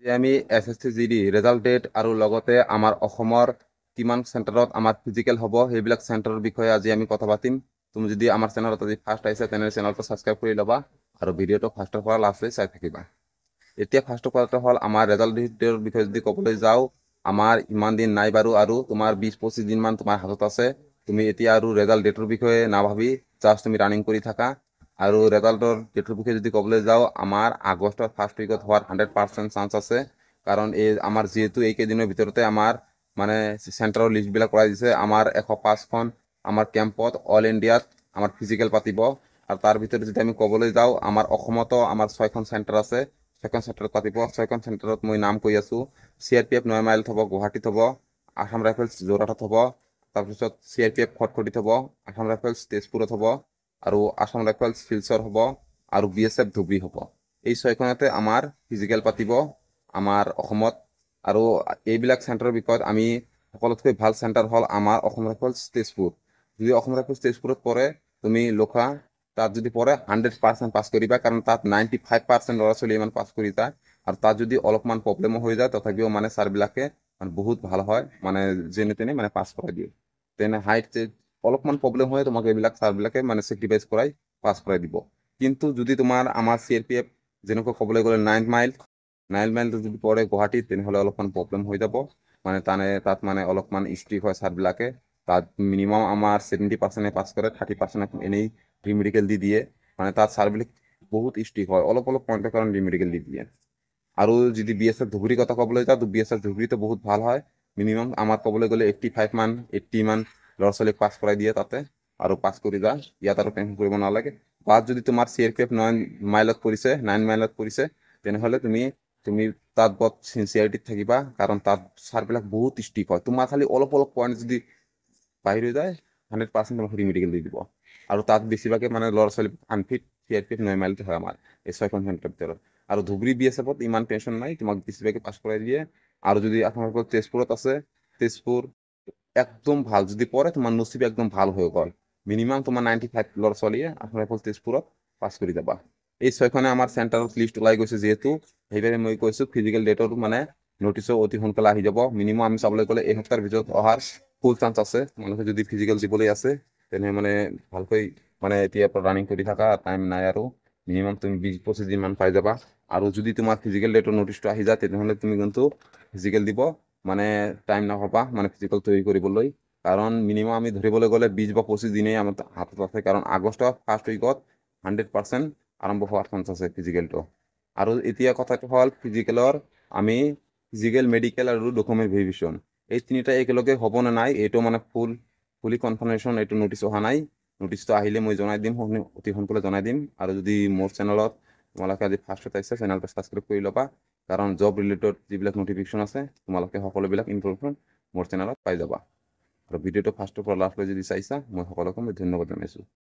যে আমি SSC GD result date আৰু লগতে আমাৰ অসমৰ কিমান চেণ্টাৰত আমাৰ ফিজিকেল হ'ব সেইবিলাক চেণ্টাৰৰ বিষয়ে আজি আমি কথা পাতিম। তুমি যদি আমাৰ চেনেলত আজি ফাৰ্ষ্ট আহিছে তেনেহ'লে চেনেলটো ছাবস্ক্ৰাইব কৰি ল'বা আৰু ভিডিঅ'টো ফাৰ্ষ্টৰ পৰা লাষ্টলৈ চাই থাকিবা। এতিয়া ফাৰ্ষ্ট কথাটো হ'ল আমাৰ ৰেজাল্ট ডেটৰ বিষয়ে যদি ক'বলৈ যাওঁ, আমাৰ ইমান দিন নাই বাৰু আৰু তোমাৰ 20-25 দিনমান তোমাৰ হাতত আছে। তুমি এতিয়া আৰু ৰেজাল্ট ডেটৰ বিষয়ে নাভাবি জাষ্ট তুমি ৰানিং কৰি থাকা। আৰু ৰেজাল্টৰ ডেটেৰ বিষয়ে যদি ক'বলৈ যাওঁ, আমাৰ আগষ্টৰ ফাৰ্ষ্ট উইকত হোৱাৰ 100% চান্স আছে। কাৰণ আমাৰ যিহেতু এইকেইদিনৰ ভিতৰতে আমাৰ মানে চেণ্টাৰৰ লিষ্টবিলাক ওলাই দিছে। আমাৰ 105খন আমাৰ কেম্পত অল ইণ্ডিয়াত আমাৰ ফিজিকেল পাতিব। আৰু তাৰ ভিতৰত যদি আমি ক'বলৈ যাওঁ, আমাৰ অসমতো আমাৰ 6খন চেণ্টাৰ আছে। 6খন চেণ্টাৰত পাতিব। 6খন চেণ্টাৰত মই নাম কৈ আছোঁ। CRPF 9 মাইলত হ'ব, গুৱাহাটীত হ'ব, আসাম ৰাইফলছ যোৰহাটত হ'ব, তাৰপিছত CRPF খটখটিত হ'ব, আসাম ৰাইফলছ তেজপুৰত হ'ব, আৰু আসাম ৰাইফলছ শিলচৰ হ'ব, আৰু BSF ধুবুৰী হ'ব। এই 6খনতে আমাৰ ফিজিকেল পাতিব আমাৰ অসমত। আৰু এইবিলাক চেণ্টাৰৰ বিষয়ত আমি সকলোতকৈ ভাল চেণ্টাৰ হ'ল আমাৰ অসম ৰাইফলছ তেজপুৰ। যদি অসম ৰাইফলছ তেজপুৰত পৰে, তুমি লোখা তাত যদি পৰে 100% পাছ কৰিবা, কাৰণ তাত 95% ল'ৰা ছোৱালী ইমান পাছ কৰি যায়। আৰু তাত যদি অলপমান প্ৰব্লেমো হৈ যায়, তথাপিও মানে ছাৰবিলাকে মানে বহুত ভাল হয়, মানে যেনে তেনে মানে পাছ কৰাই দিয়ে। তেনে হাইট অলপমান প্ৰব্লেম হয়, তোমাক এইবিলাক ছাৰবিলাকে মানে চেক্ৰিফাইচ কৰাই পাছ কৰাই দিব। কিন্তু যদি তোমাৰ আমাৰ CRPF যেনেকৈ ক'বলৈ গ'লে 9 মাইলটো যদি পৰে গুৱাহাটীত, তেনেহ'লে অলপমান প্ৰব্লেম হৈ যাব। মানে তাত মানে অলপমান ষ্ট্ৰিক্ট হয় ছাৰবিলাকে। তাত মিনিমাম আমাৰ 70% পাছ কৰে, 30% এনেই ৰিমেডিকেল দি দিয়ে। মানে তাত ছাৰবিলাক বহুত ষ্ট্ৰিক্ট হয়, অলপ পইণ্টৰ কাৰণে ৰিমেডিকেল দি দিয়ে। আৰু যদি BSF ধুবুৰীৰ কথা ক'বলৈ যাওঁ, BSF ধুবুৰীতো বহুত ভাল হয়। মিনিমাম আমাৰ ক'বলৈ গ'লে 80 মান ল'ৰা ছোৱালীক পাছ কৰাই দিয়ে তাতে। আৰু পাছ কৰি যা, ইয়াত আৰু টেনশ্যন কৰিব নালাগে। বাট যদি তোমাৰ CRPF 9 মাইলত পৰিছে, তেনেহ'লে তুমি তাত বহুত চিনচিয়াৰিটিত থাকিবা, কাৰণ তাত ছাৰবিলাক বহুত ষ্ট্ৰিক্ট হয়। তোমাৰ খালি অলপ পইণ্ট যদি বাহিৰ হৈ যায়, 100% তোমাক ৰিমেডিকেল দি দিব। আৰু তাত বেছিভাগে মানে ল'ৰা ছোৱালী আনফিট CRPF 9 মাইলতে হয় আমাৰ এই 6খন চেণ্টাৰৰ ভিতৰত। আৰু ধুবুৰী BSFত ইমান টেনশ্যন নাই, তোমাক বেছিভাগে পাছ কৰাই দিয়ে। আৰু যদি আপোনালোকৰ তেজপুৰত আছে, তেজপুৰ একদম ভাল, যদি পৰে তোমাৰ নচিব একদম ভাল হৈ গ'ল। মিনিমাম তোমাৰ 95 ল'ৰা ছোৱালীয়ে আপোনালোকৰ তেজপুৰত পাছ কৰি যাবা। এই 6খনে আমাৰ চেণ্টাৰত লিষ্ট ওলাই গৈছে যিহেতু, সেইবাবে মই কৈছোঁ ফিজিকেল ডেটৰ মানে নটিচো অতি সোনকালে আহি যাব। মিনিমাম আমি চাবলৈ গ'লে এই সপ্তাহৰ ভিতৰত অহাৰ ফুল চান্স আছে। মানুহে যদি ফিজিকেল দিবলৈ আছে, তেনে মানে ভালকৈ মানে এতিয়াৰ পৰা ৰানিং কৰি থাকা, টাইম নাই আৰু। মিনিমাম তুমি 20-25 দিনমান পাই যাবা। আৰু যদি তোমাৰ ফিজিকেল ডেটৰ নটিচটো আহি যায়, তেনেহ'লে তুমি কিন্তু ফিজিকেল দিব মানে টাইম নাপাবা, মানে ফিজিকেল তৈয়াৰী কৰিবলৈ। কাৰণ মিনিমাম আমি ধৰিবলৈ গ'লে 20 বা 25 দিনেই আমাৰ হাতত আছে, কাৰণ আগষ্টৰ ফাৰ্ষ্ট উইকত 100% আৰম্ভ হোৱাৰ চান্স আছে ফিজিকেলটো। আৰু এতিয়া কথাটো হ'ল ফিজিকেলৰ আমি ফিজিকেল, মেডিকেল আৰু ডকুমেণ্ট ভেৰিফিকেশ্যন এই তিনিটা একেলগে হ'ব নে নাই, এইটো মানে ফুলি কনফাৰ্মেশ্যন এইটো নটিচ অহা নাই। নটিচটো আহিলে মই জনাই দিম, অতি সোনকালে জনাই দিম। আৰু যদি মোৰ চেনেলত তোমালোকে আজি ফাৰ্ষ্টত আহিছে, চেনেলটো ছাবস্ক্ৰাইব কৰি ল'বা, কাৰণ জব ৰিলেটেড যিবিলাক নটিফিকেশ্যন আছে, তোমালোকে সকলোবিলাক ইনফৰমেশ্যন মোৰ চেনেলত পাই যাবা। আৰু ভিডিঅ'টো ফাৰ্ষ্টৰ পৰা লাষ্টলৈ যদি চাইছা, মই সকলোকে ধন্যবাদ জনাইছোঁ।